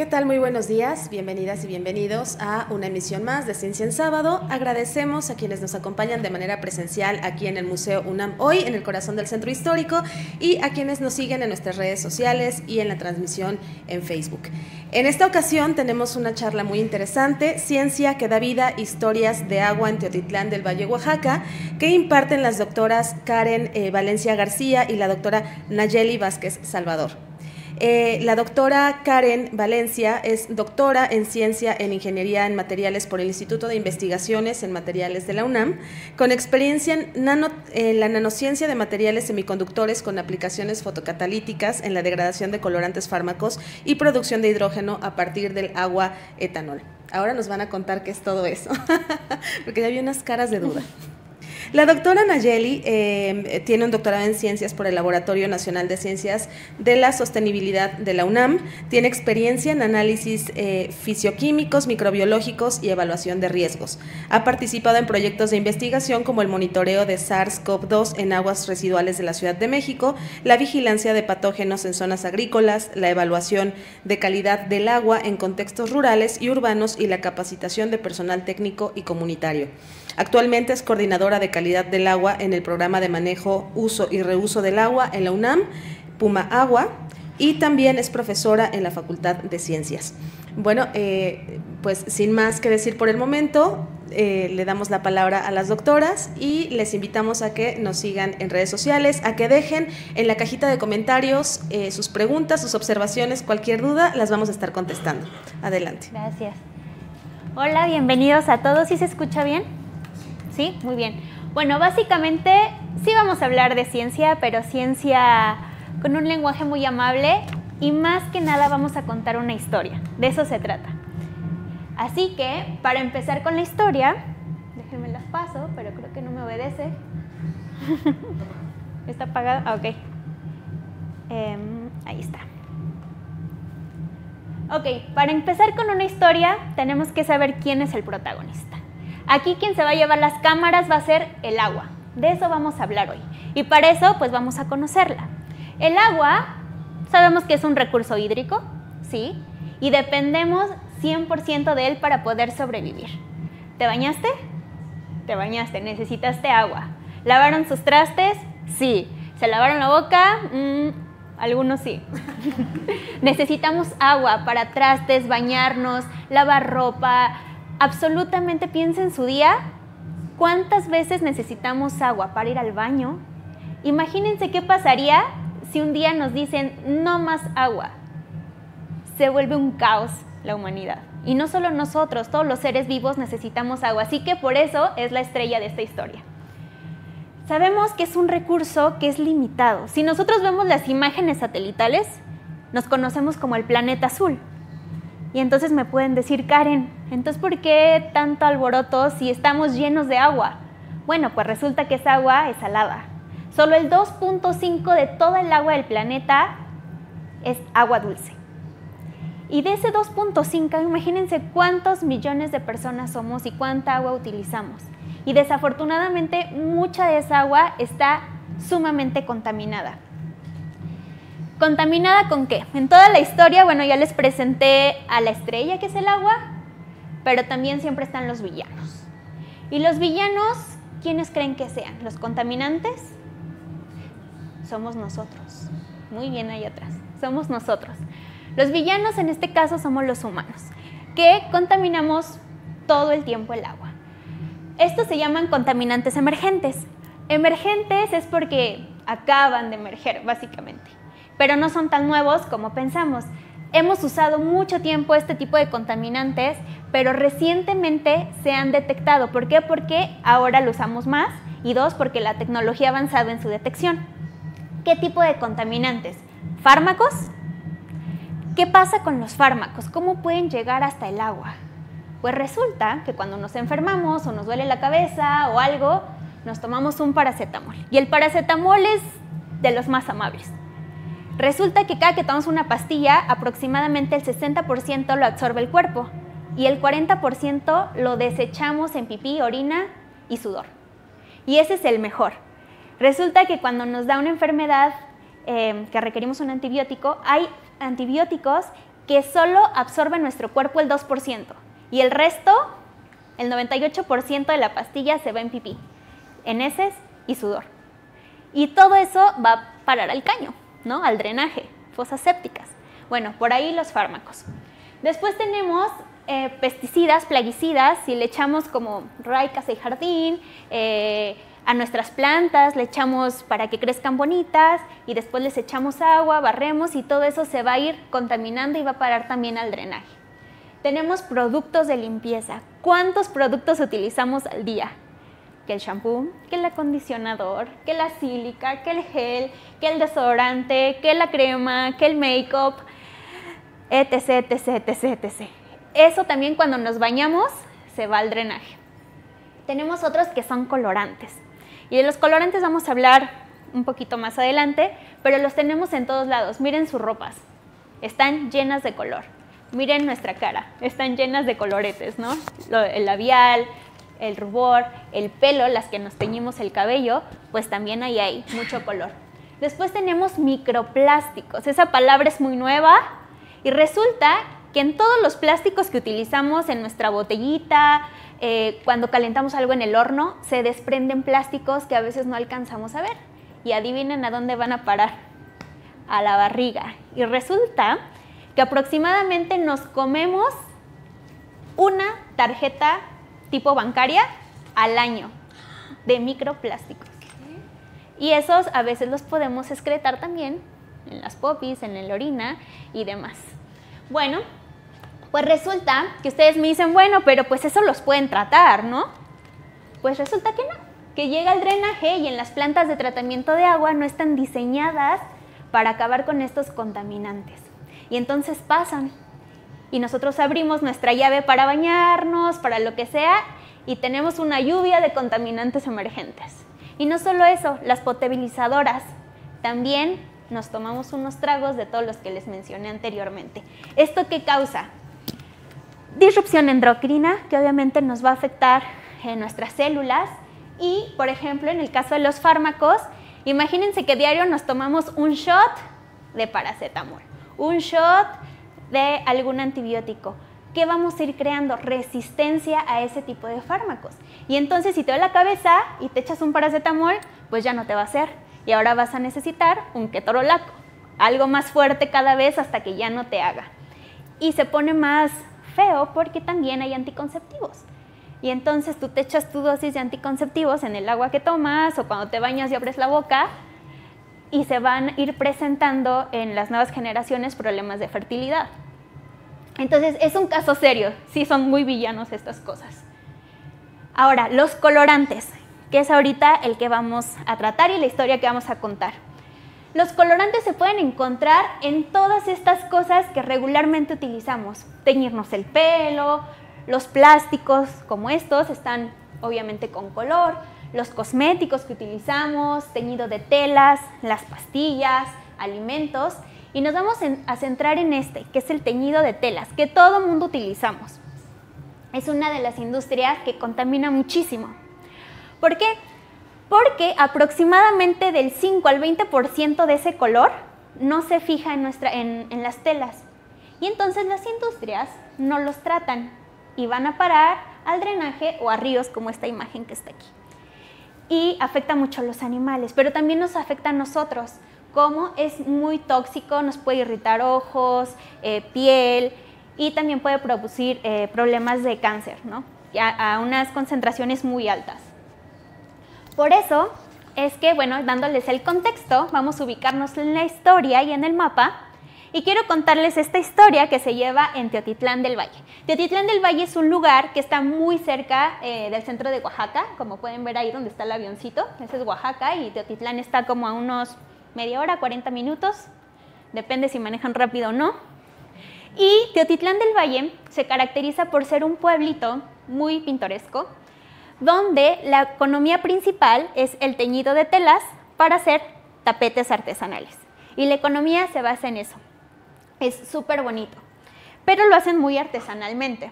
¿Qué tal? Muy buenos días, bienvenidas y bienvenidos a una emisión más de Ciencia en Sábado. Agradecemos a quienes nos acompañan de manera presencial aquí en el Museo UNAM hoy, en el corazón del Centro Histórico, y a quienes nos siguen en nuestras redes sociales y en la transmisión en Facebook. En esta ocasión tenemos una charla muy interesante, Ciencia que da vida, historias de agua en Teotitlán del Valle, Oaxaca, que imparten las doctoras Karen Valencia García y la doctora Nayeli Vázquez Salvador. La doctora Karen Valencia es doctora en Ciencia en Ingeniería en Materiales por el Instituto de Investigaciones en Materiales de la UNAM, con experiencia en la nanociencia de materiales semiconductores con aplicaciones fotocatalíticas en la degradación de colorantes fármacos y producción de hidrógeno a partir del agua etanol. Ahora nos van a contar qué es todo eso, porque ya vi unas caras de duda. La doctora Nayeli tiene un doctorado en Ciencias por el Laboratorio Nacional de Ciencias de la Sostenibilidad de la UNAM, tiene experiencia en análisis fisioquímicos, microbiológicos y evaluación de riesgos. Ha participado en proyectos de investigación como el monitoreo de SARS-CoV-2 en aguas residuales de la Ciudad de México, la vigilancia de patógenos en zonas agrícolas, la evaluación de calidad del agua en contextos rurales y urbanos y la capacitación de personal técnico y comunitario. Actualmente es coordinadora de calidad del agua en el programa de manejo, uso y reuso del agua en la UNAM, Puma Agua, y también es profesora en la Facultad de Ciencias. Bueno, pues sin más que decir por el momento, le damos la palabra a las doctoras y les invitamos a que nos sigan en redes sociales, a que dejen en la cajita de comentarios sus preguntas, sus observaciones, cualquier duda, las vamos a estar contestando. Adelante. Gracias. Hola, bienvenidos a todos. ¿Sí se escucha bien? ¿Sí? Muy bien. Bueno, básicamente sí vamos a hablar de ciencia, pero ciencia con un lenguaje muy amable y más que nada vamos a contar una historia. De eso se trata. Así que, para empezar con la historia, déjenme las paso, pero creo que no me obedece. ¿Está apagado? Ah, ok. Ahí está. Ok, para empezar con una historia tenemos que saber quién es el protagonista. Aquí quien se va a llevar las cámaras va a ser el agua. De eso vamos a hablar hoy. Y para eso, pues vamos a conocerla. El agua, sabemos que es un recurso hídrico, ¿sí? Y dependemos 100% de él para poder sobrevivir. ¿Te bañaste? Te bañaste, necesitaste agua. ¿Lavaron sus trastes? Sí. ¿Se lavaron la boca? Algunos sí. Necesitamos agua para trastes, bañarnos, lavar ropa. Absolutamente piensa en su día, ¿cuántas veces necesitamos agua para ir al baño? Imagínense qué pasaría si un día nos dicen no más agua. Se vuelve un caos la humanidad. Y no solo nosotros, todos los seres vivos necesitamos agua, así que por eso es la estrella de esta historia. Sabemos que es un recurso que es limitado. Si nosotros vemos las imágenes satelitales, nos conocemos como el planeta azul. Y entonces me pueden decir, Karen, entonces ¿por qué tanto alboroto si estamos llenos de agua? Bueno, pues resulta que esa agua es salada. Solo el 2.5 de toda el agua del planeta es agua dulce. Y de ese 2.5, imagínense cuántos millones de personas somos y cuánta agua utilizamos. Y desafortunadamente mucha de esa agua está sumamente contaminada. ¿Contaminada con qué? En toda la historia, bueno, ya les presenté a la estrella, que es el agua, pero también siempre están los villanos. ¿Y los villanos, quiénes creen que sean? ¿Los contaminantes? Somos nosotros. Muy bien ahí atrás. Somos nosotros. Los villanos en este caso somos los humanos, que contaminamos todo el tiempo el agua. Estos se llaman contaminantes emergentes. Emergentes es porque acaban de emerger, básicamente. Pero no son tan nuevos como pensamos. Hemos usado mucho tiempo este tipo de contaminantes, pero recientemente se han detectado. ¿Por qué? Porque ahora lo usamos más y dos, porque la tecnología ha avanzado en su detección. ¿Qué tipo de contaminantes? ¿Fármacos? ¿Qué pasa con los fármacos? ¿Cómo pueden llegar hasta el agua? Pues resulta que cuando nos enfermamos o nos duele la cabeza o algo, nos tomamos un paracetamol. Y el paracetamol es de los más amables. Resulta que cada que tomamos una pastilla, aproximadamente el 60% lo absorbe el cuerpo y el 40% lo desechamos en pipí, orina y sudor. Y ese es el mejor. Resulta que cuando nos da una enfermedad que requerimos un antibiótico, hay antibióticos que solo absorbe nuestro cuerpo el 2% y el resto, el 98% de la pastilla se va en pipí, en heces y sudor. Y todo eso va a parar al caño, ¿no? Al drenaje, fosas sépticas. Bueno, por ahí los fármacos. Después tenemos pesticidas, plaguicidas, si le echamos como ray, casa y jardín, a nuestras plantas le echamos para que crezcan bonitas y después les echamos agua, barremos y todo eso se va a ir contaminando y va a parar también al drenaje. Tenemos productos de limpieza. ¿Cuántos productos utilizamos al día? Que el shampoo, que el acondicionador, que la sílica, que el gel, que el desodorante, que la crema, que el make-up, etc, etc, etc, etc. Eso también cuando nos bañamos se va al drenaje. Tenemos otros que son colorantes. Y de los colorantes vamos a hablar un poquito más adelante, pero los tenemos en todos lados. Miren sus ropas, están llenas de color. Miren nuestra cara, están llenas de coloretes, ¿no? El labial, el rubor, el pelo, las que nos teñimos el cabello, pues también ahí hay mucho color. Después tenemos microplásticos. Esa palabra es muy nueva y resulta que en todos los plásticos que utilizamos en nuestra botellita, cuando calentamos algo en el horno, se desprenden plásticos que a veces no alcanzamos a ver. Y adivinen a dónde van a parar, a la barriga. Y resulta que aproximadamente nos comemos una tarjeta tipo bancaria al año de microplásticos. Y esos a veces los podemos excretar también en las popis, en la orina y demás. Bueno, pues resulta que ustedes me dicen, bueno, pero pues eso los pueden tratar, ¿no? Pues resulta que no, que llega el drenaje y en las plantas de tratamiento de agua no están diseñadas para acabar con estos contaminantes. Y entonces pasan y nosotros abrimos nuestra llave para bañarnos, para lo que sea, y tenemos una lluvia de contaminantes emergentes. Y no solo eso, las potabilizadoras también nos tomamos unos tragos de todos los que les mencioné anteriormente. ¿Esto qué causa? Disrupción endocrina, que obviamente nos va a afectar en nuestras células. Y, por ejemplo, en el caso de los fármacos, imagínense que diario nos tomamos un shot de paracetamol, un shot de algún antibiótico. ¿Qué vamos a ir creando? Resistencia a ese tipo de fármacos. Y entonces, si te duele la cabeza y te echas un paracetamol, pues ya no te va a hacer. Y ahora vas a necesitar un ketorolaco, algo más fuerte cada vez hasta que ya no te haga. Y se pone más feo porque también hay anticonceptivos. Y entonces tú te echas tu dosis de anticonceptivos en el agua que tomas o cuando te bañas y abres la boca y se van a ir presentando en las nuevas generaciones problemas de fertilidad. Entonces es un caso serio, sí son muy villanos estas cosas. Ahora, los colorantes, que es ahorita el que vamos a tratar y la historia que vamos a contar. Los colorantes se pueden encontrar en todas estas cosas que regularmente utilizamos. Teñirnos el pelo, los plásticos como estos están obviamente con color, los cosméticos que utilizamos, teñido de telas, las pastillas, alimentos. Y nos vamos a centrar en este, que es el teñido de telas, que todo mundo utilizamos. Es una de las industrias que contamina muchísimo. ¿Por qué? Porque aproximadamente del 5 al 20% de ese color no se fija en las telas. Y entonces las industrias no los tratan y van a parar al drenaje o a ríos como esta imagen que está aquí. Y afecta mucho a los animales, pero también nos afecta a nosotros. Como es muy tóxico, nos puede irritar ojos, piel y también puede producir problemas de cáncer, ¿no? A unas concentraciones muy altas. Por eso es que, bueno, dándoles el contexto, vamos a ubicarnos en la historia y en el mapa. Y quiero contarles esta historia que se lleva en Teotitlán del Valle. Teotitlán del Valle es un lugar que está muy cerca del centro de Oaxaca, como pueden ver ahí donde está el avioncito. Ese es Oaxaca y Teotitlán está como a unos media hora, 40 minutos, depende si manejan rápido o no. Y Teotitlán del Valle se caracteriza por ser un pueblito muy pintoresco, donde la economía principal es el teñido de telas para hacer tapetes artesanales. Y la economía se basa en eso. Es súper bonito, pero lo hacen muy artesanalmente.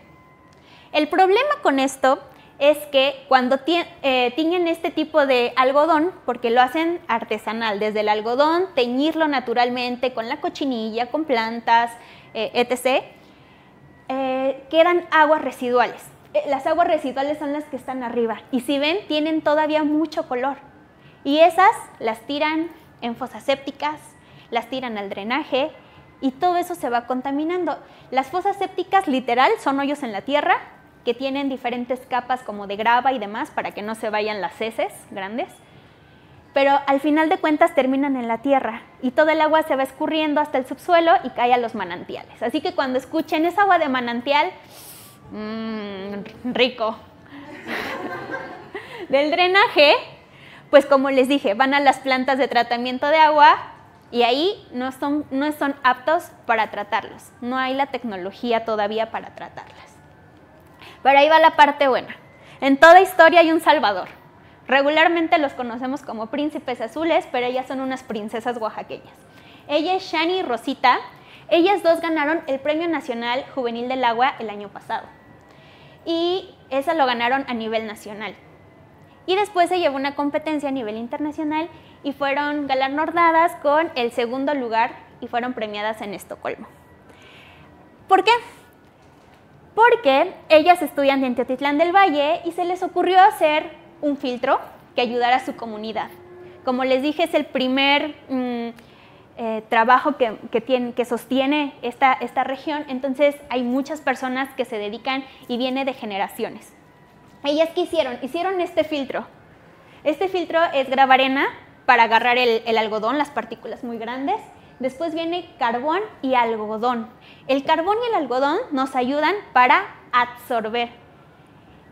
El problema con esto es que cuando tiñen este tipo de algodón, porque lo hacen artesanal, desde el algodón, teñirlo naturalmente con la cochinilla, con plantas, etc., quedan aguas residuales. Las aguas residuales son las que están arriba y si ven, tienen todavía mucho color. Y esas las tiran en fosas sépticas, las tiran al drenaje y todo eso se va contaminando. Las fosas sépticas literal son hoyos en la tierra que tienen diferentes capas como de grava y demás para que no se vayan las heces grandes, pero al final de cuentas terminan en la tierra y todo el agua se va escurriendo hasta el subsuelo y cae a los manantiales. Así que cuando escuchen esa agua de manantial, rico. Del drenaje, pues como les dije, van a las plantas de tratamiento de agua y ahí no son aptos para tratarlos. No hay la tecnología todavía para tratarlas. Pero ahí va la parte buena. En toda historia hay un salvador. Regularmente los conocemos como príncipes azules, pero ellas son unas princesas oaxaqueñas. Ella es Shani y Rosita. Ellas dos ganaron el Premio Nacional Juvenil del Agua el año pasado. Y eso lo ganaron a nivel nacional. Y después se llevó una competencia a nivel internacional y fueron galardonadas con el segundo lugar y fueron premiadas en Estocolmo. ¿Por qué? Porque ellas estudian en Teotitlán del Valle y se les ocurrió hacer un filtro que ayudara a su comunidad. Como les dije, es el primer trabajo que sostiene esta región, entonces hay muchas personas que se dedican y viene de generaciones. Ellas, ¿qué hicieron? Hicieron este filtro. Este filtro es grava arena para agarrar el algodón, las partículas muy grandes. Después viene carbón y algodón. El carbón y el algodón nos ayudan para absorber.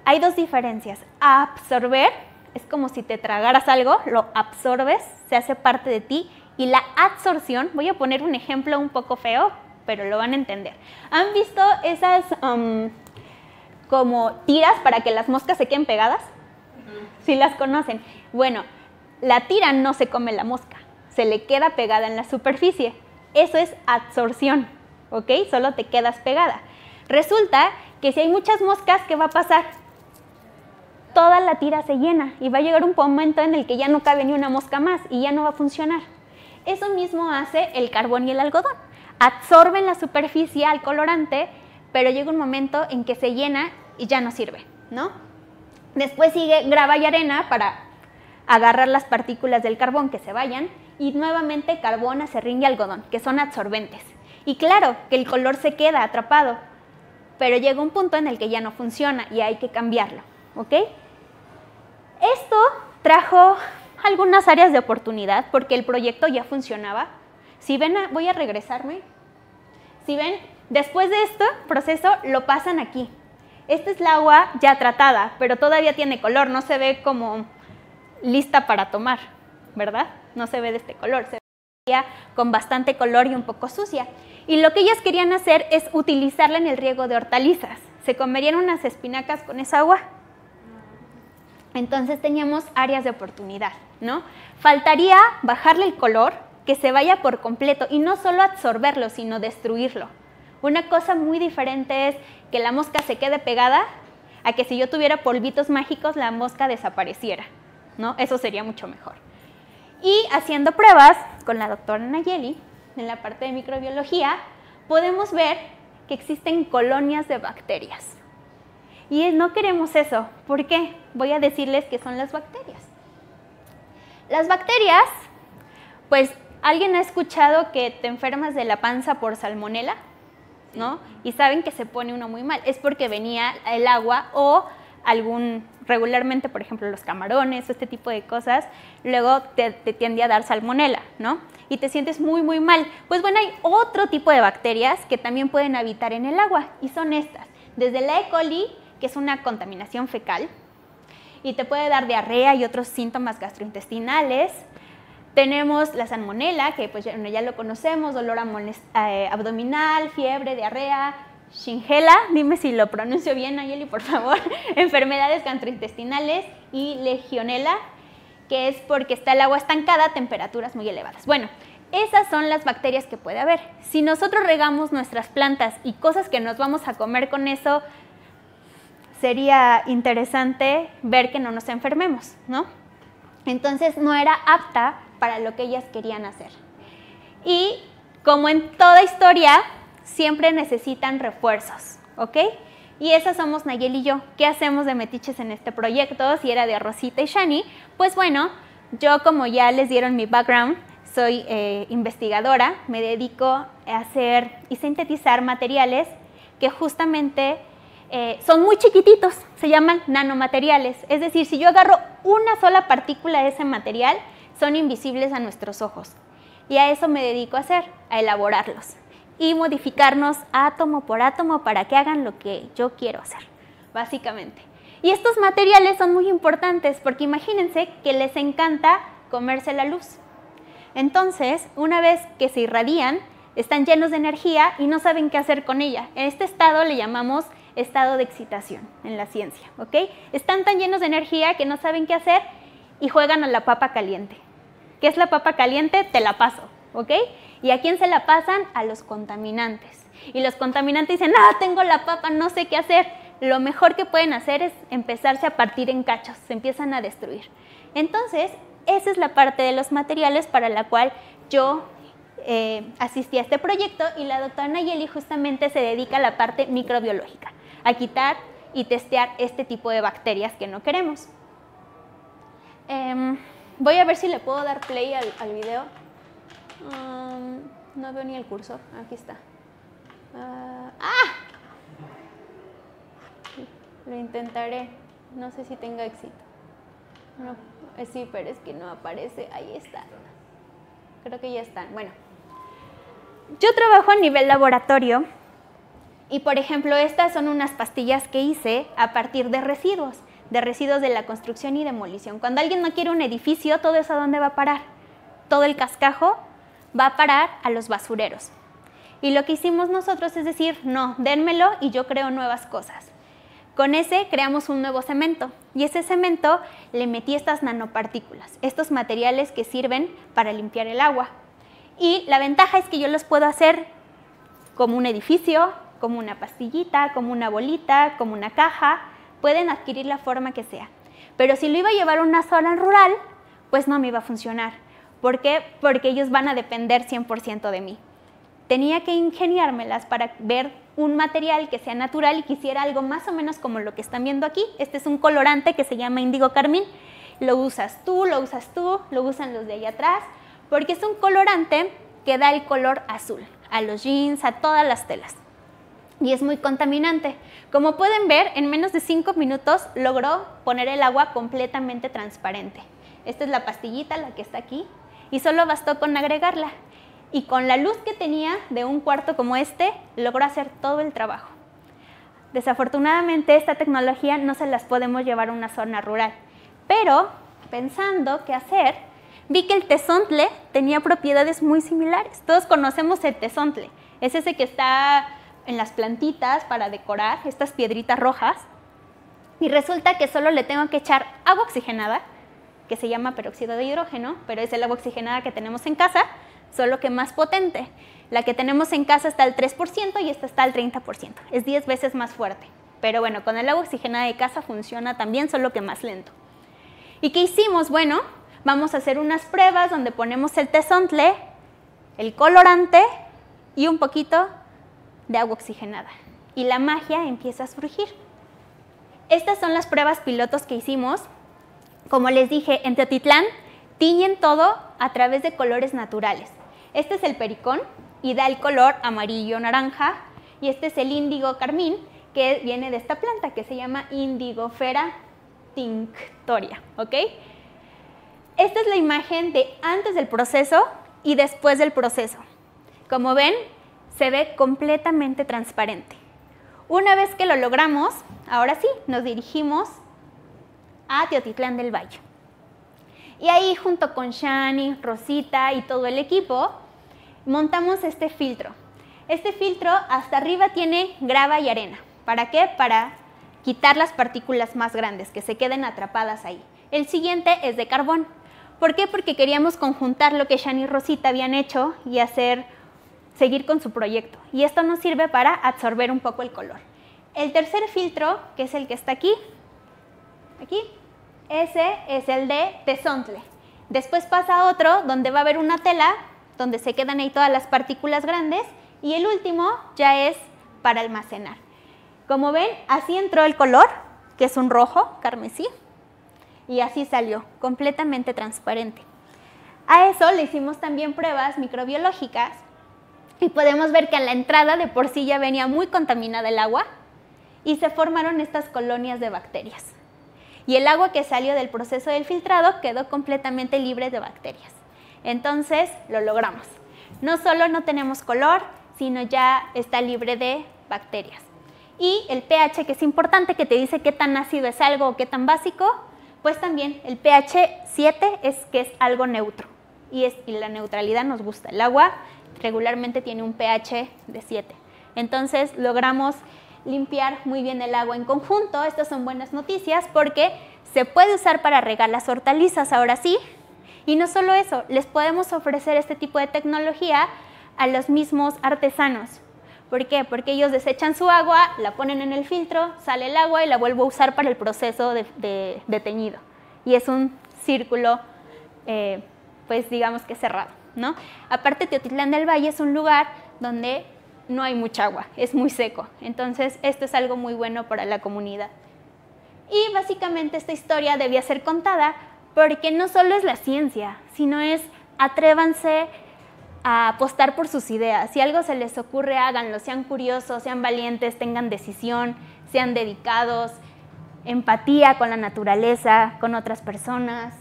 Hay dos diferencias. Absorber es como si te tragaras algo, lo absorbes, se hace parte de ti. Y la absorción, voy a poner un ejemplo un poco feo, pero lo van a entender. ¿Han visto esas como tiras para que las moscas se queden pegadas? ¿Sí las conocen? Bueno, la tira no se come la mosca, se le queda pegada en la superficie. Eso es absorción, ¿ok? Solo te quedas pegada. Resulta que si hay muchas moscas, ¿qué va a pasar? Toda la tira se llena y va a llegar un momento en el que ya no cabe ni una mosca más y ya no va a funcionar. Eso mismo hace el carbón y el algodón. Absorben la superficie al colorante, pero llega un momento en que se llena y ya no sirve, ¿no? Después sigue grava y arena para agarrar las partículas del carbón que se vayan y nuevamente carbón, acerrín y algodón, que son absorbentes. Y claro, que el color se queda atrapado, pero llega un punto en el que ya no funciona y hay que cambiarlo, ¿ok? Esto trajo algunas áreas de oportunidad porque el proyecto ya funcionaba. Si ven, voy a regresarme. Si ven, después de este proceso lo pasan aquí. Esta es el agua ya tratada, pero todavía tiene color, no se ve como lista para tomar, ¿verdad? No se ve de este color, se ve con bastante color y un poco sucia. Y lo que ellas querían hacer es utilizarla en el riego de hortalizas. ¿Se comerían unas espinacas con esa agua? Entonces teníamos áreas de oportunidad, ¿no? Faltaría bajarle el color, que se vaya por completo y no solo absorberlo, sino destruirlo. Una cosa muy diferente es que la mosca se quede pegada a que si yo tuviera polvitos mágicos la mosca desapareciera, ¿no? Eso sería mucho mejor. Y haciendo pruebas con la doctora Nayeli, en la parte de microbiología, podemos ver que existen colonias de bacterias. Y no queremos eso. ¿Por qué? Voy a decirles qué son las bacterias. Las bacterias, pues, ¿alguien ha escuchado que te enfermas de la panza por salmonela? ¿No? Y saben que se pone uno muy mal. Es porque venía el agua o regularmente, por ejemplo, los camarones o este tipo de cosas, luego te tiende a dar salmonela, ¿no? Y te sientes muy, muy mal. Pues bueno, hay otro tipo de bacterias que también pueden habitar en el agua y son estas. Desde la E. coli, que es una contaminación fecal, y te puede dar diarrea y otros síntomas gastrointestinales. Tenemos la salmonela, que pues ya lo conocemos, dolor abdominal, fiebre, diarrea, Shigella, dime si lo pronuncio bien, Nayeli, por favor, enfermedades gastrointestinales, y legionela, que es porque está el agua estancada a temperaturas muy elevadas. Bueno, esas son las bacterias que puede haber. Si nosotros regamos nuestras plantas y cosas que nos vamos a comer con eso sería interesante ver que no nos enfermemos, ¿no? Entonces no era apta para lo que ellas querían hacer. Y como en toda historia, siempre necesitan refuerzos, ¿ok? Y esas somos Nayeli y yo. ¿Qué hacemos de metiches en este proyecto? Si era de Rosita y Shani, pues bueno, yo, como ya les dieron mi background, soy investigadora, me dedico a hacer y sintetizar materiales que justamente son muy chiquititos, se llaman nanomateriales. Es decir, si yo agarro una sola partícula de ese material, son invisibles a nuestros ojos. Y a eso me dedico a hacer, a elaborarlos y modificarnos átomo por átomo para que hagan lo que yo quiero hacer, básicamente. Y estos materiales son muy importantes porque imagínense que les encanta comerse la luz. Entonces, una vez que se irradian, están llenos de energía y no saben qué hacer con ella. En este estado le llamamos estado de excitación en la ciencia, ¿ok? Están tan llenos de energía que no saben qué hacer y juegan a la papa caliente. ¿Qué es la papa caliente? Te la paso, ¿ok? ¿Y a quién se la pasan? A los contaminantes. Y los contaminantes dicen, tengo la papa, no sé qué hacer. Lo mejor que pueden hacer es empezarse a partir en cachos, se empiezan a destruir. Entonces, esa es la parte de los materiales para la cual yo asistí a este proyecto, y la doctora Nayeli justamente se dedica a la parte microbiológica, a quitar y testear este tipo de bacterias que no queremos. Voy a ver si le puedo dar play al video. No veo ni el cursor, aquí está. Lo intentaré, no sé si tenga éxito. No, sí, pero es que no aparece, ahí está. Creo que ya están. Bueno, yo trabajo a nivel laboratorio y, por ejemplo, estas son unas pastillas que hice a partir de residuos de la construcción y demolición. Cuando alguien no quiere un edificio, ¿todo eso a dónde va a parar? Todo el cascajo va a parar a los basureros. Y lo que hicimos nosotros es decir, no, dénmelo y yo creo nuevas cosas. Con ese creamos un nuevo cemento y ese cemento le metí estas nanopartículas, estos materiales que sirven para limpiar el agua. Y la ventaja es que yo los puedo hacer como un edificio, como una pastillita, como una bolita, como una caja. Pueden adquirir la forma que sea. Pero si lo iba a llevar a una zona rural, pues no me iba a funcionar. ¿Por qué? Porque ellos van a depender 100% de mí. Tenía que ingeniármelas para ver un material que sea natural y que hiciera algo más o menos como lo que están viendo aquí. Este es un colorante que se llama índigo carmín. Lo usas tú, lo usan los de allá atrás, porque es un colorante que da el color azul a los jeans, a todas las telas. Y es muy contaminante. Como pueden ver, en menos de 5 minutos logró poner el agua completamente transparente. Esta es la pastillita, la que está aquí, y solo bastó con agregarla. Y con la luz que tenía de un cuarto como este, logró hacer todo el trabajo. Desafortunadamente, esta tecnología no se las podemos llevar a una zona rural. Pero, pensando qué hacer, vi que el tezontle tenía propiedades muy similares. Todos conocemos el tezontle. Es ese que está en las plantitas para decorar, estas piedritas rojas. Y resulta que solo le tengo que echar agua oxigenada, que se llama peróxido de hidrógeno, pero es el agua oxigenada que tenemos en casa, solo que más potente. La que tenemos en casa está al 3% y esta está al 30%. Es 10 veces más fuerte. Pero bueno, con el agua oxigenada de casa funciona también, solo que más lento. ¿Y qué hicimos? Bueno, vamos a hacer unas pruebas donde ponemos el tezontle, el colorante y un poquito de agua oxigenada. Y la magia empieza a surgir. Estas son las pruebas pilotos que hicimos. Como les dije, en Teotitlán tiñen todo a través de colores naturales. Este es el pericón y da el color amarillo-naranja, y este es el índigo carmín, que viene de esta planta que se llama Indigofera tinctoria, ¿ok? Esta es la imagen de antes del proceso y después del proceso. Como ven, se ve completamente transparente. Una vez que lo logramos, ahora sí, nos dirigimos a Teotitlán del Valle. Y ahí, junto con Shani, Rosita y todo el equipo, montamos este filtro. Este filtro hasta arriba tiene grava y arena. ¿Para qué? Para quitar las partículas más grandes, que se queden atrapadas ahí. El siguiente es de carbón. ¿Por qué? Porque queríamos conjuntar lo que Shani y Rosita habían hecho y seguir con su proyecto. Y esto nos sirve para absorber un poco el color. El tercer filtro, que es el que está aquí, ese es el de tezontle. Después pasa otro donde va a haber una tela, donde se quedan ahí todas las partículas grandes, y el último ya es para almacenar. Como ven, así entró el color, que es un rojo carmesí, y así salió, completamente transparente. A eso le hicimos también pruebas microbiológicas, y podemos ver que a la entrada de por sí ya venía muy contaminada el agua, y se formaron estas colonias de bacterias. Y el agua que salió del proceso del filtrado quedó completamente libre de bacterias. Entonces, lo logramos. No solo no tenemos color, sino ya está libre de bacterias. Y el pH, que es importante, que te dice qué tan ácido es algo o qué tan básico, pues también el pH 7 es que es algo neutro. Y la neutralidad nos gusta. El agua regularmente tiene un pH de 7. Entonces, logramos limpiar muy bien el agua en conjunto. Estas son buenas noticias porque se puede usar para regar las hortalizas ahora sí. Y no solo eso, les podemos ofrecer este tipo de tecnología a los mismos artesanos. ¿Por qué? Porque ellos desechan su agua, la ponen en el filtro, sale el agua y la vuelvo a usar para el proceso de teñido. Y es un círculo, pues digamos que cerrado, ¿no? Aparte, Teotitlán del Valle es un lugar donde no hay mucha agua, es muy seco. Entonces, esto es algo muy bueno para la comunidad. Y básicamente esta historia debía ser contada porque no solo es la ciencia, sino es atrévanse a apostar por sus ideas. Si algo se les ocurre, háganlo, sean curiosos, sean valientes, tengan decisión, sean dedicados, empatía con la naturaleza, con otras personas,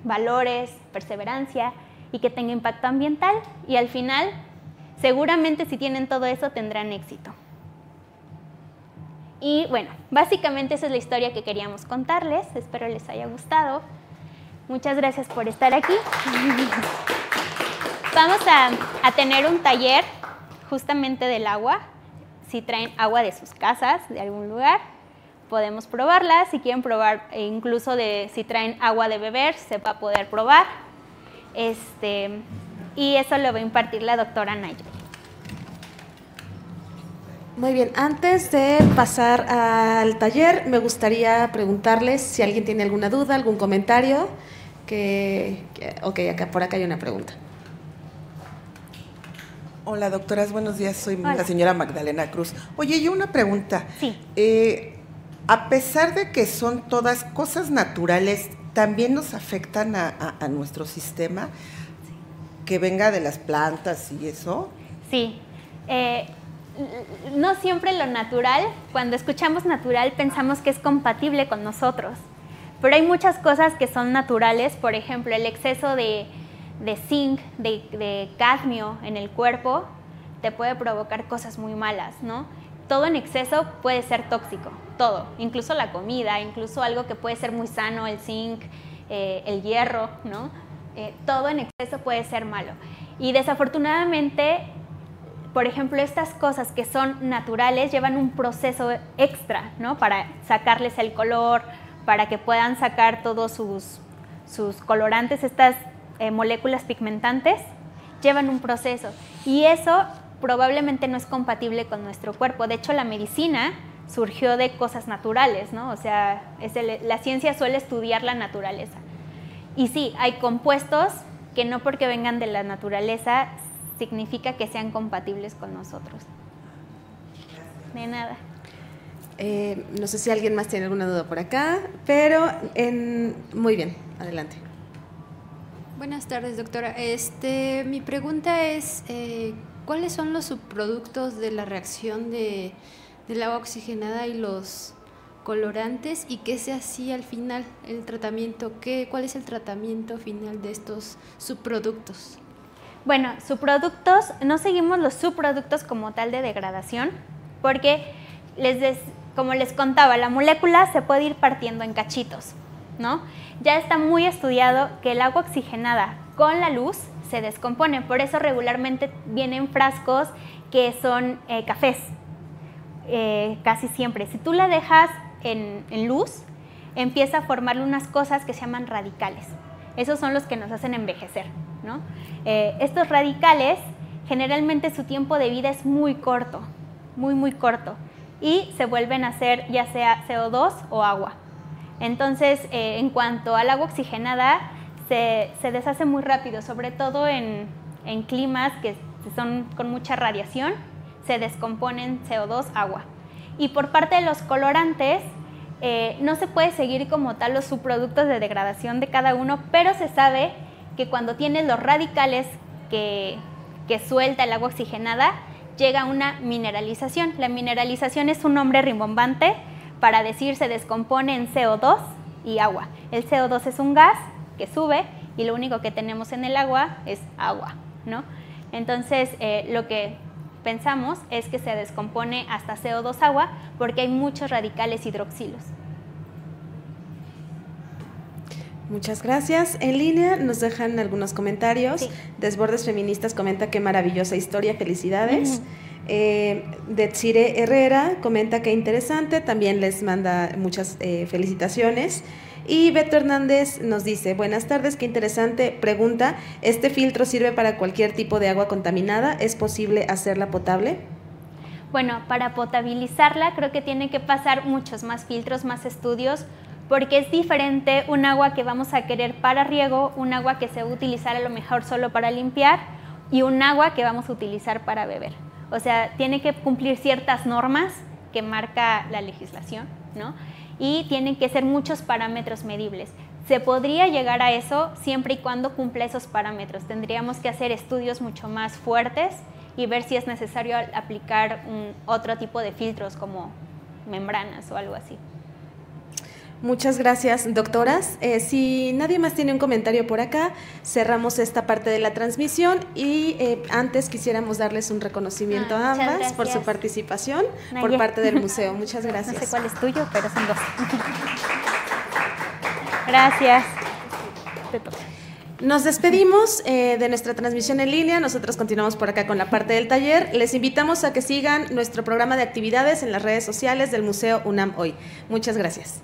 valores, perseverancia y que tenga impacto ambiental. Y al final, seguramente si tienen todo eso, tendrán éxito. Y bueno, básicamente esa es la historia que queríamos contarles. Espero les haya gustado. Muchas gracias por estar aquí. Vamos a tener un taller justamente del agua. Si traen agua de sus casas, de algún lugar, podemos probarla. Si quieren probar, incluso si traen agua de beber, se va a poder probar. Y eso lo va a impartir la doctora Nayeli. Muy bien, antes de pasar al taller, me gustaría preguntarles si alguien tiene alguna duda, algún comentario. Ok, por acá hay una pregunta. Hola, doctoras, buenos días. Soy Hola. la señora Magdalena Cruz. Oye, yo una pregunta. Sí. A pesar de que son todas cosas naturales, ¿también nos afectan a nuestro sistema? Que venga de las plantas y eso. Sí. No siempre lo natural, cuando escuchamos natural pensamos que es compatible con nosotros, pero hay muchas cosas que son naturales. Por ejemplo, el exceso de zinc, de cadmio en el cuerpo te puede provocar cosas muy malas, ¿no? Todo en exceso puede ser tóxico, todo, incluso la comida, incluso algo que puede ser muy sano, el zinc, el hierro, ¿no? Todo en exceso puede ser malo. Y desafortunadamente, por ejemplo, estas cosas que son naturales llevan un proceso extra, ¿no? Para sacarles el color, para que puedan sacar todos sus colorantes, estas moléculas pigmentantes, llevan un proceso. Y eso probablemente no es compatible con nuestro cuerpo. De hecho, la medicina surgió de cosas naturales, ¿no? O sea, la ciencia suele estudiar la naturaleza. Y sí, hay compuestos que no porque vengan de la naturaleza significa que sean compatibles con nosotros. De nada. No sé si alguien más tiene alguna duda por acá, pero muy bien, adelante. Buenas tardes, doctora. Mi pregunta es, ¿cuáles son los subproductos de la reacción del agua oxigenada y los colorantes y qué se hacía al final, el tratamiento? ¿Cuál es el tratamiento final de estos subproductos? Bueno, subproductos, no seguimos los subproductos como tal de degradación, porque como les contaba, la molécula se puede ir partiendo en cachitos, ¿no? Ya está muy estudiado que el agua oxigenada con la luz se descompone, por eso regularmente vienen frascos que son cafés, casi siempre. Si tú la dejas en luz, empieza a formarle unas cosas que se llaman radicales. Esos son los que nos hacen envejecer, ¿no? Estos radicales, generalmente su tiempo de vida es muy corto, muy corto. y se vuelven a hacer ya sea CO2 o agua. Entonces, en cuanto al agua oxigenada, se deshace muy rápido, sobre todo en climas que son con mucha radiación, se descomponen CO2, agua. Y por parte de los colorantes, no se puede seguir como tal los subproductos de degradación de cada uno, pero se sabe que cuando tienes los radicales que suelta el agua oxigenada, llega una mineralización. La mineralización es un nombre rimbombante para decir se descompone en CO2 y agua. El CO2 es un gas que sube y lo único que tenemos en el agua es agua, ¿no? Entonces, lo que pensamos es que se descompone hasta CO2 agua porque hay muchos radicales hidroxilos. Muchas gracias. En línea nos dejan algunos comentarios. Sí. Desbordes Feministas comenta qué maravillosa historia, felicidades. Detsire Herrera comenta qué interesante, también les manda muchas felicitaciones. Y Beto Hernández nos dice, buenas tardes, qué interesante pregunta, ¿este filtro sirve para cualquier tipo de agua contaminada? ¿Es posible hacerla potable? Bueno, para potabilizarla creo que tiene que pasar muchos más filtros, más estudios, porque es diferente un agua que vamos a querer para riego, un agua que se va a utilizar a lo mejor solo para limpiar y un agua que vamos a utilizar para beber. O sea, tiene que cumplir ciertas normas que marca la legislación, ¿no? Y tienen que ser muchos parámetros medibles. Se podría llegar a eso siempre y cuando cumpla esos parámetros. Tendríamos que hacer estudios mucho más fuertes y ver si es necesario aplicar otro tipo de filtros como membranas o algo así. Muchas gracias, doctoras. Si nadie más tiene un comentario por acá, cerramos esta parte de la transmisión y antes quisiéramos darles un reconocimiento a ambas por su participación por parte del museo. Muchas gracias. No sé cuál es tuyo, pero son dos. Gracias. Te toca. Nos despedimos de nuestra transmisión en línea. Nosotros continuamos por acá con la parte del taller. Les invitamos a que sigan nuestro programa de actividades en las redes sociales del Museo UNAM Hoy. Muchas gracias.